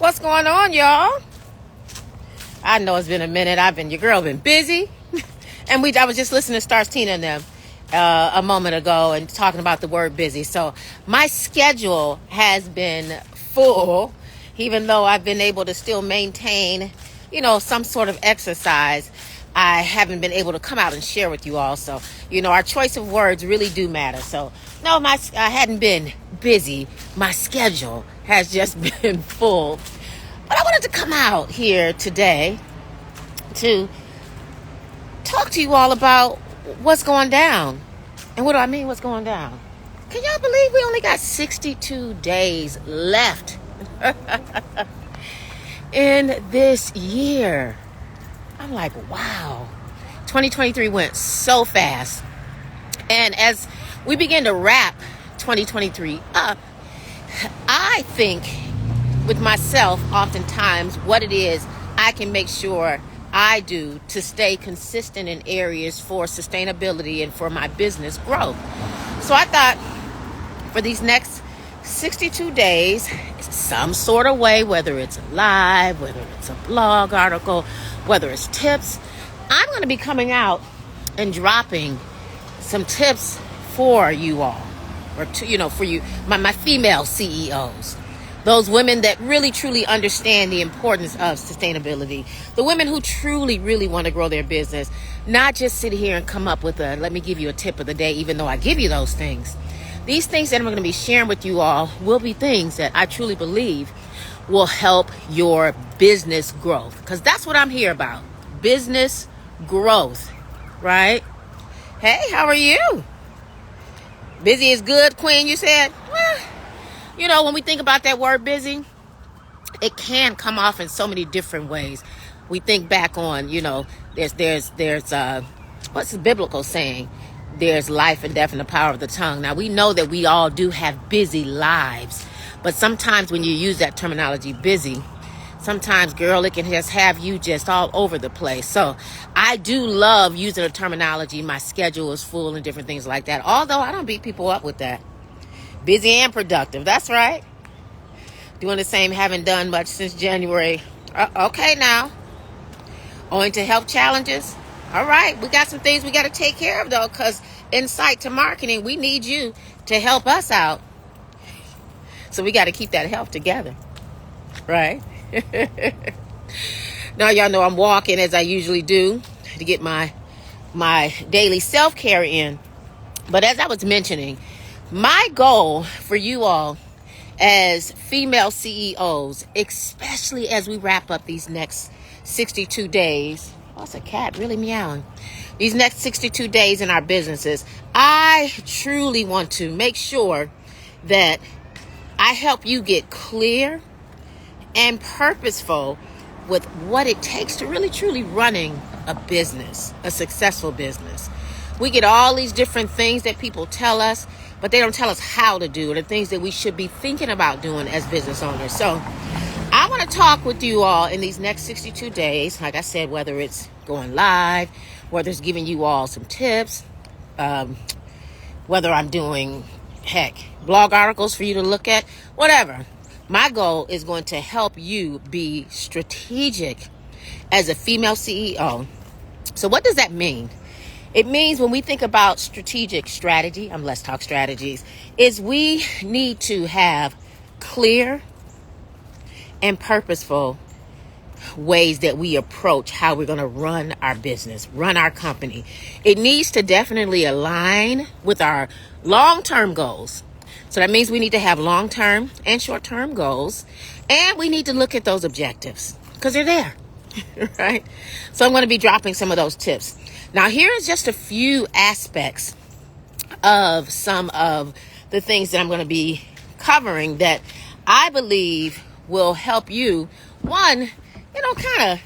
What's going on, y'all? I know it's been a minute. Your girl been busy. And I was just listening to Stars Tina and them a moment ago and talking about the word busy. So my schedule has been full, even though I've been able to still maintain, some sort of exercise. I haven't been able to come out and share with you all. So, our choice of words really do matter. So, no, I hadn't been busy. My schedule has just been full. But I wanted to come out here today to talk to you all about what's going down. And what do I mean, what's going down? Can y'all believe we only got 62 days left in this year? I'm like, wow. 2023 went so fast. And as we begin to wrap 2023 up, I think with myself oftentimes what it is I can make sure I do to stay consistent in areas for sustainability and for my business growth. So I thought for these next 62 days, some sort of way, whether it's live, whether it's a blog article, whether it's tips, I'm going to be coming out and dropping some tips for you all, or for you, my female CEOs. Those women that really, truly understand the importance of sustainability. The women who truly, really want to grow their business. Not just sit here and come up with let me give you a tip of the day, even though I give you those things. These things that I'm going to be sharing with you all will be things that I truly believe will help your business growth. Because that's what I'm here about. Business growth, right? Hey, how are you? Busy is good, Queen, you said? Well, when we think about that word busy, it can come off in so many different ways. We think back on, there's what's the biblical saying? There's life and death in the power of the tongue. Now, we know that we all do have busy lives, but sometimes when you use that terminology, busy, sometimes, girl, it can just have you just all over the place. So I do love using the terminology, my schedule is full and different things like that, although I don't beat people up with that. Busy and productive, that's right. Doing the same, haven't done much since January. Okay now. Owing to health challenges. All right, we got some things we got to take care of, though, because Insight to Marketing, we need you to help us out. So we got to keep that health together, right? Now, y'all know I'm walking as I usually do to get my daily self-care in. But as I was mentioning, my goal for you all as female CEOs, especially as we wrap up these next 62 days, it's a cat really meowing. These next 62 days in our businesses, I truly want to make sure that I help you get clear and purposeful with what it takes to really truly running a business, a successful business. We get all these different things that people tell us, but they don't tell us how to do it, the things that we should be thinking about doing as business owners. So I want to talk with you all in these next 62 days, like I said, whether it's going live, whether it's giving you all some tips, whether I'm doing, blog articles for you to look at, whatever. My goal is going to help you be strategic as a female CEO. So what does that mean? It means when we think about strategic strategy, Let's Talk Strategies, is we need to have clear and purposeful ways that we approach how we're going to run our business, run our company. It needs to definitely align with our long-term goals. So that means we need to have long-term and short-term goals, and we need to look at those objectives because they're there, right? So I'm going to be dropping some of those tips. Now, here is just a few aspects of some of the things that I'm going to be covering that I believe will help you, one, kind of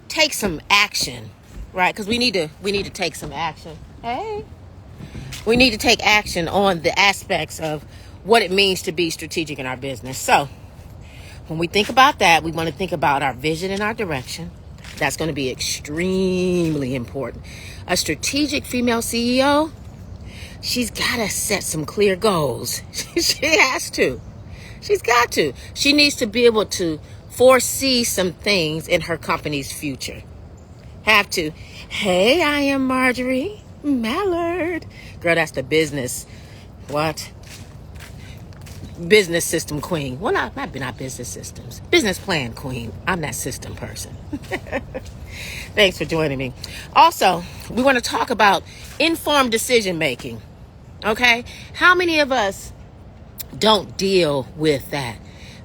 take some action, right? Because we need to take some action. We need to take action on the aspects of what it means to be strategic in our business. So when we think about that, we want to think about our vision and our direction. That's going to be extremely important. A strategic female CEO, she's got to set some clear goals. She has to. She's got to. She needs to be able to foresee some things in her company's future. Have to. Hey, I am Marjorie Mallard. Girl, that's the business. What? Business system queen. Well, not business systems. Business plan queen. I'm that system person. Thanks for joining me. Also, we want to talk about informed decision making. Okay? How many of us don't deal with that?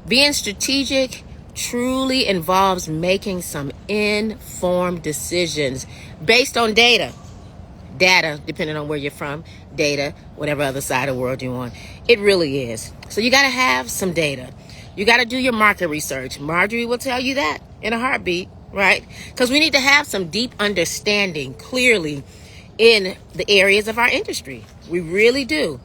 Being strategic truly involves making some informed decisions based on data. Data, depending on where you're from, data, whatever other side of the world you're on. It really is. So you got to have some data. You got to do your market research. Marjorie will tell you that in a heartbeat, right? Because we need to have some deep understanding clearly in the areas of our industry. We really do.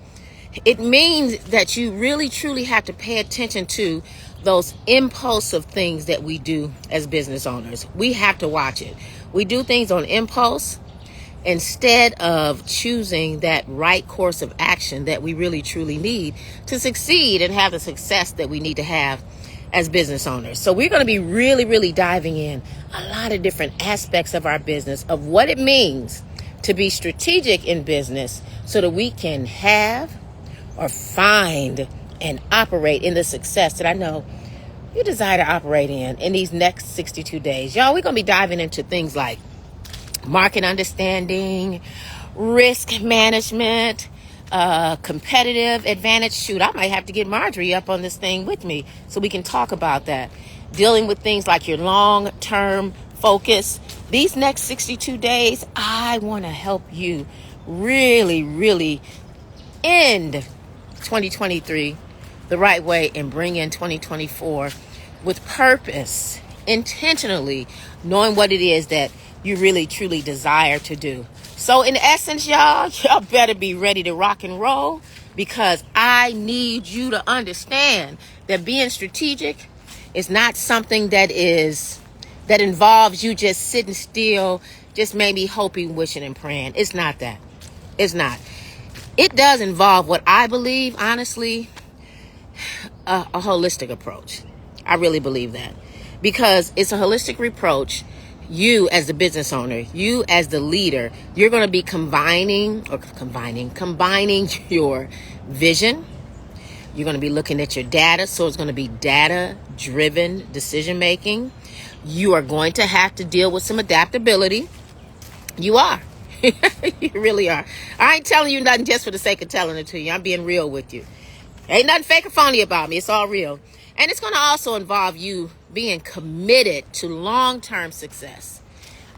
It means that you really truly have to pay attention to those impulsive things that we do as business owners. We have to watch it. We do things on impulse instead of choosing that right course of action that we really truly need to succeed and have the success that we need to have as business owners. So we're going to be really, really diving in a lot of different aspects of our business, of what it means to be strategic in business so that we can have or find and operate in the success that I know you desire to operate in these next 62 days. Y'all, we're going to be diving into things like market understanding, risk management, competitive advantage. Shoot, I might have to get Marjorie up on this thing with me so we can talk about that. Dealing with things like your long-term focus. These next 62 days, I want to help you really, really end 2023 the right way and bring in 2024 with purpose, intentionally knowing what it is that you really truly desire to do. So in essence, y'all better be ready to rock and roll, because I need you to understand that being strategic is not something that involves you just sitting still, just maybe hoping, wishing, and praying. It's not that. It's not. It does involve what I believe, honestly, a holistic approach. I really believe that, because it's a holistic approach. You as the business owner, you as the leader, you're going to be combining your vision. You're going to be looking at your data. So it's going to be data-driven decision making. You are going to have to deal with some adaptability. You are. You really are. I ain't telling you nothing just for the sake of telling it to you. I'm being real with you. Ain't nothing fake or phony about me. It's all real. And it's going to also involve you being committed to long-term success.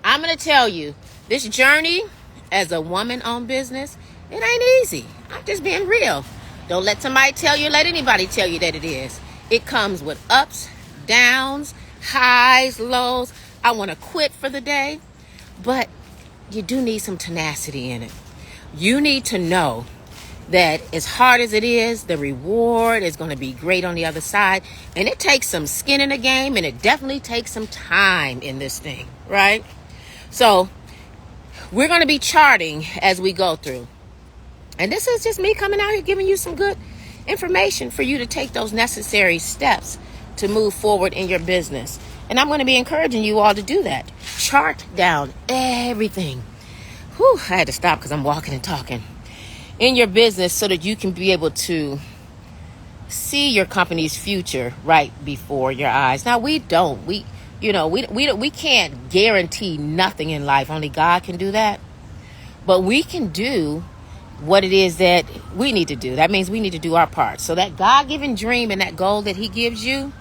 I'm going to tell you, this journey as a woman-owned business, it ain't easy. I'm just being real. Don't let somebody tell you, let anybody tell you that it is. It comes with ups, downs, highs, lows. I want to quit for the day, but you do need some tenacity in it. You need to know that as hard as it is, the reward is going to be great on the other side. And it takes some skin in the game, and it definitely takes some time in this thing, right? So we're going to be charting as we go through. And this is just me coming out here giving you some good information for you to take those necessary steps to move forward in your business. And I'm going to be encouraging you all to do that. Chart down everything. Whew, I had to stop because I'm walking and talking. In your business, so that you can be able to see your company's future right before your eyes. Now, we can't guarantee nothing in life. Only God can do that. But we can do what it is that we need to do. That means we need to do our part. So that God-given dream and that goal that he gives you,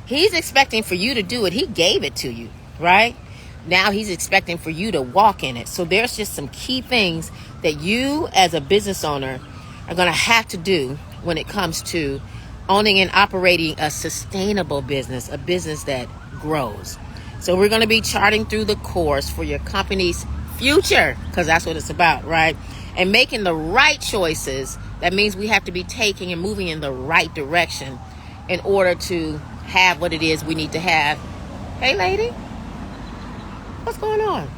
he's expecting for you to do it. He gave it to you, right? Now he's expecting for you to walk in it. So there's just some key things that you as a business owner are going to have to do when it comes to owning and operating a sustainable business, a business that grows. So we're going to be charting through the course for your company's future, because that's what it's about, right? And making the right choices. That means we have to be taking and moving in the right direction in order to have what it is we need to have. Hey, lady. What's going on?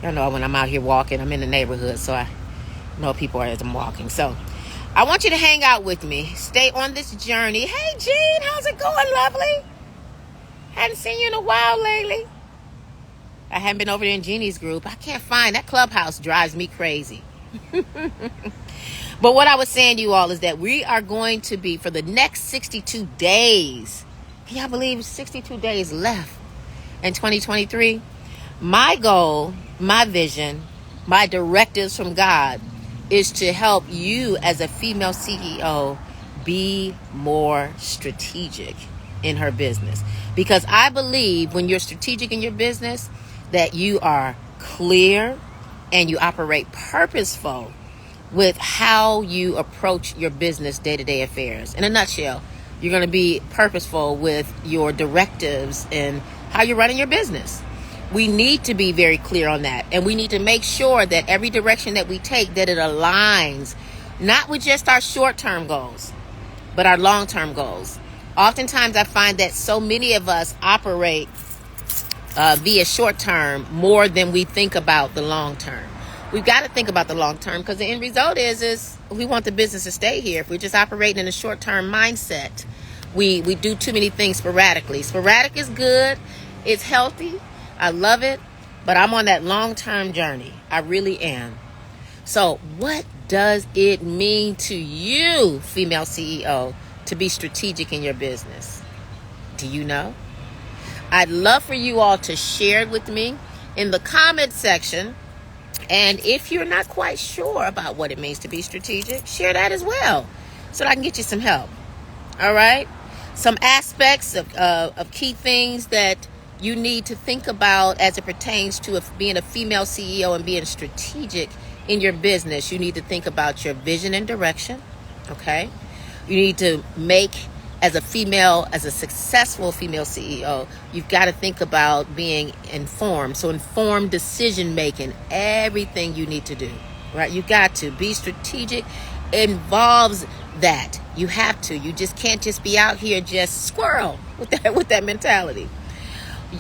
Y'all know when I'm out here walking, I'm in the neighborhood, so I know people as I'm walking. So I want you to hang out with me. Stay on this journey. Hey, Jean, how's it going, lovely? Hadn't seen you in a while lately. I haven't been over there in Jeannie's group. I can't find that Clubhouse. Drives me crazy. But what I was saying to you all is that we are going to be, for the next 62 days, can y'all believe 62 days left in 2023? My goal, my vision, my directives from God is to help you as a female CEO be more strategic in her business. Because I believe when you're strategic in your business, that you are clear and you operate purposeful with how you approach your business day-to-day affairs. In a nutshell, you're going to be purposeful with your directives and how you're running your business. We need to be very clear on that. And we need to make sure that every direction that we take, that it aligns not with just our short-term goals, but our long-term goals. Oftentimes I find that so many of us operate via short-term more than we think about the long-term. We've got to think about the long-term, because the end result is we want the business to stay here. If we're just operating in a short-term mindset, we do too many things sporadically. Sporadic is good. It's healthy. I love it. But I'm on that long-term journey. I really am. So what does it mean to you, female CEO, to be strategic in your business? Do you know? I'd love for you all to share it with me in the comment section. And if you're not quite sure about what it means to be strategic, share that as well, so that I can get you some help. All right? Some aspects of key things that you need to think about as it pertains to being a female CEO and being strategic in your business. You need to think about your vision and direction. Okay? You need to make, as a successful female CEO, you've got to think about being informed. So informed decision making, everything you need to do, right? You got to be strategic. Involves that. You have to. You just can't just be out here just squirrel with that mentality.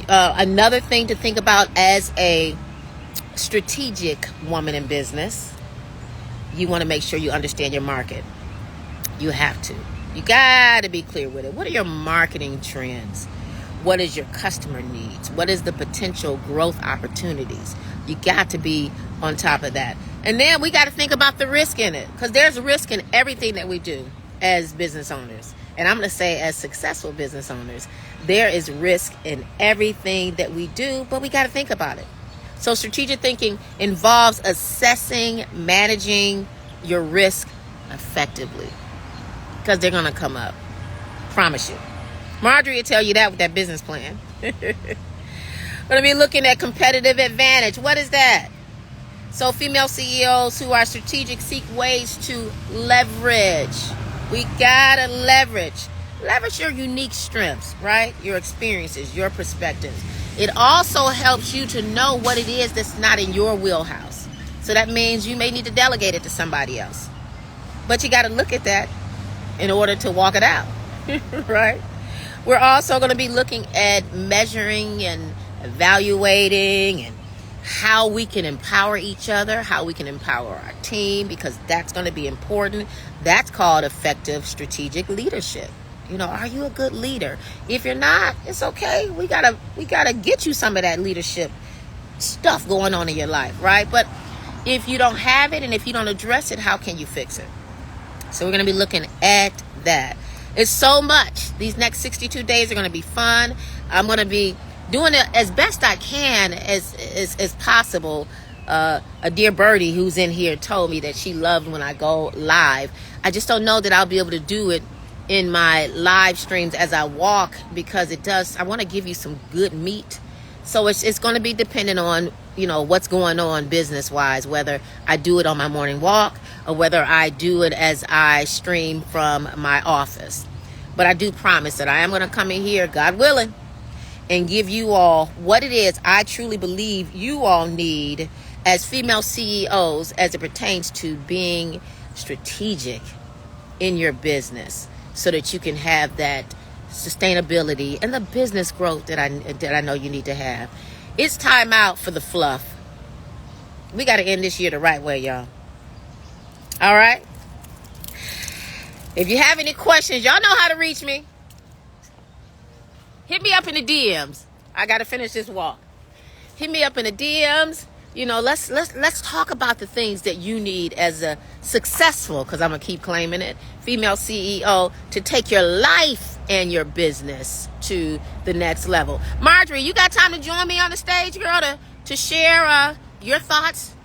Another thing to think about as a strategic woman in business, you want to make sure you understand your market. You have to. You got to be clear with it. What are your marketing trends? What is your customer needs? What is the potential growth opportunities? You got to be on top of that. And then we got to think about the risk in it, because there's risk in everything that we do as business owners. And I'm going to say as successful business owners, there is risk in everything that we do, but we got to think about it. So strategic thinking involves assessing, managing your risk effectively, because they're going to come up. Promise you. Marjorie will tell you that with that business plan. We're going to be looking at competitive advantage. What is that? So female CEOs who are strategic seek ways to leverage. We got to leverage. Leverage your unique strengths, right? Your experiences, your perspectives. It also helps you to know what it is that's not in your wheelhouse. So that means you may need to delegate it to somebody else. But you got to look at that in order to walk it out, right? We're also going to be looking at measuring and evaluating and how we can empower each other, how we can empower our team, because that's going to be important. That's called effective strategic leadership. You know, are you a good leader? If you're not, it's okay. We gotta get you some of that leadership stuff going on in your life, right? But if you don't have it and if you don't address it, how can you fix it? So we're going to be looking at that. It's so much. These next 62 days are going to be fun. I'm going to be doing it as best I can as possible. A dear birdie who's in here told me that she loved when I go live. I just don't know that I'll be able to do it in my live streams as I walk, because I want to give you some good meat. So it's going to be dependent on, what's going on business-wise, whether I do it on my morning walk or whether I do it as I stream from my office. But I do promise that I am going to come in here, God willing, and give you all what it is I truly believe you all need as female CEOs as it pertains to being strategic in your business, so that you can have that sustainability and the business growth that I know you need to have. It's time out for the fluff. We got to end this year the right way, y'all. All right? If you have any questions, y'all know how to reach me. Hit me up in the DMs. I got to finish this walk. Hit me up in the DMs. You know, let's talk about the things that you need as a successful, because I'm going to keep claiming it, female CEO to take your life and your business to the next level. Marjorie, you got time to join me on the stage, girl, to share your thoughts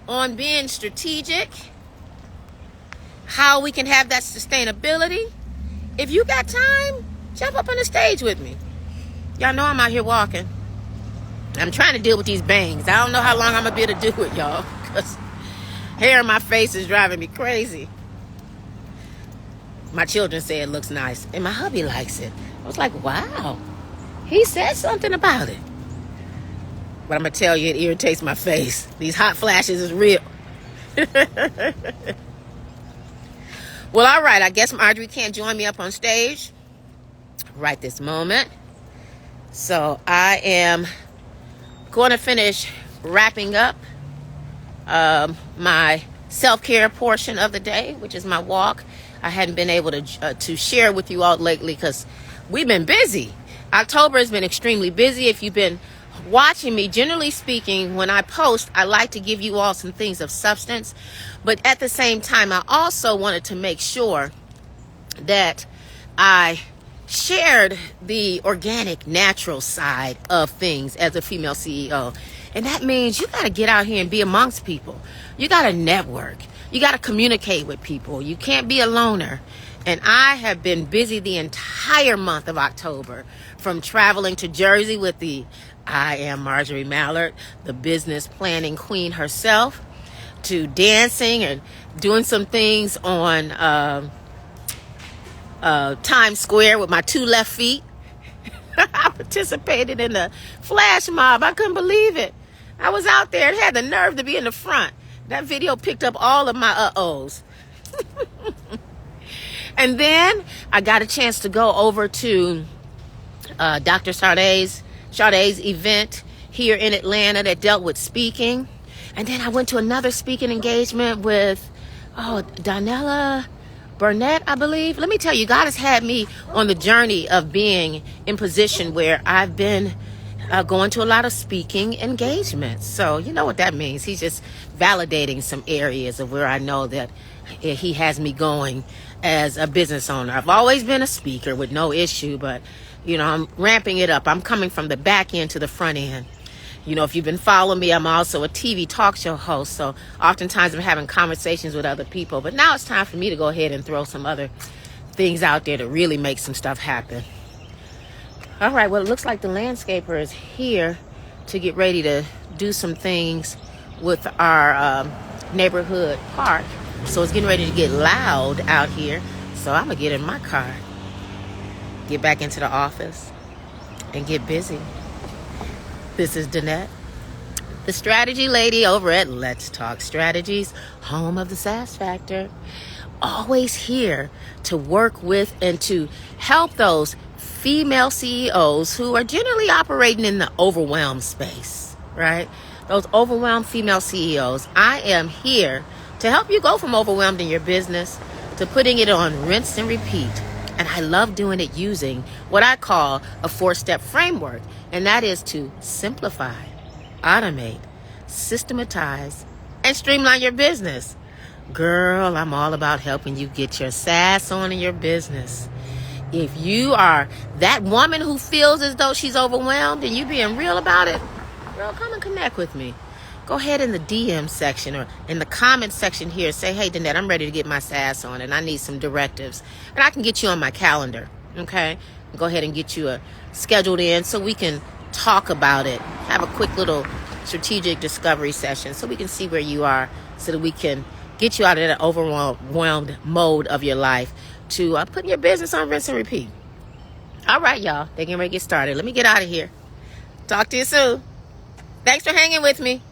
on being strategic, how we can have that sustainability? If you got time, jump up on the stage with me. Y'all know I'm out here walking. I'm trying to deal with these bangs. I don't know how long I'm going to be able to do it, y'all, because hair in my face is driving me crazy. My children say it looks nice, and my hubby likes it. I was like, wow, he said something about it. But I'm going to tell you, it irritates my face. These hot flashes is real. Well, all right. I guess Marjorie can't join me up on stage right this moment. So I am going to finish wrapping up my self-care portion of the day, which is my walk. I hadn't been able to share with you all lately because we've been busy. October has been extremely busy. If you've been watching me, generally speaking, when I post, I like to give you all some things of substance. But at the same time, I also wanted to make sure that I shared the organic, natural side of things as a female CEO. And that means you got to get out here and be amongst people. You got to network. You got to communicate with people. You can't be a loner. And I have been busy the entire month of October, from traveling to Jersey with I am Marjorie Mallard, the business planning queen herself, to dancing and doing some things on Times Square with my 2 left feet. I participated in the flash mob. I couldn't believe it. I was out there and had the nerve to be in the front. That video picked up all of my uh-ohs. And then I got a chance to go over to Dr. Sade's event here in Atlanta that dealt with speaking. And then I went to another speaking engagement with Donella Burnett, I believe. Let me tell you, God has had me on the journey of being in position where I've been going to a lot of speaking engagements. So you know what that means. He's just validating some areas of where I know that he has me going as a business owner. I've always been a speaker with no issue, but you know, I'm ramping it up. I'm coming from the back end to the front end. You know, if you've been following me, I'm also a TV talk show host. So oftentimes I'm having conversations with other people. But now it's time for me to go ahead and throw some other things out there to really make some stuff happen. All right, well, it looks like the landscaper is here to get ready to do some things with our neighborhood park. So it's getting ready to get loud out here. So I'm going to get in my car, get back into the office, and get busy. This is Danette, the strategy lady over at Let's Talk Strategies, home of the SaaS Factor. Always here to work with and to help those female CEOs who are generally operating in the overwhelmed space, right? Those overwhelmed female CEOs. I am here to help you go from overwhelmed in your business to putting it on rinse and repeat. And I love doing it using what I call a 4-step framework. And that is to simplify, automate, systematize, and streamline your business. Girl, I'm all about helping you get your SaaS on in your business. If you are that woman who feels as though she's overwhelmed and you being real about it, girl, come and connect with me. Go ahead in the DM section or in the comment section here. Say, hey, Danette, I'm ready to get my SaaS on and I need some directives. And I can get you on my calendar, okay? Go ahead and get you scheduled in so we can talk about it. Have a quick little strategic discovery session so we can see where you are so that we can get you out of that overwhelmed mode of your life to putting your business on rinse and repeat. All right, y'all. They're getting ready to get started. Let me get out of here. Talk to you soon. Thanks for hanging with me.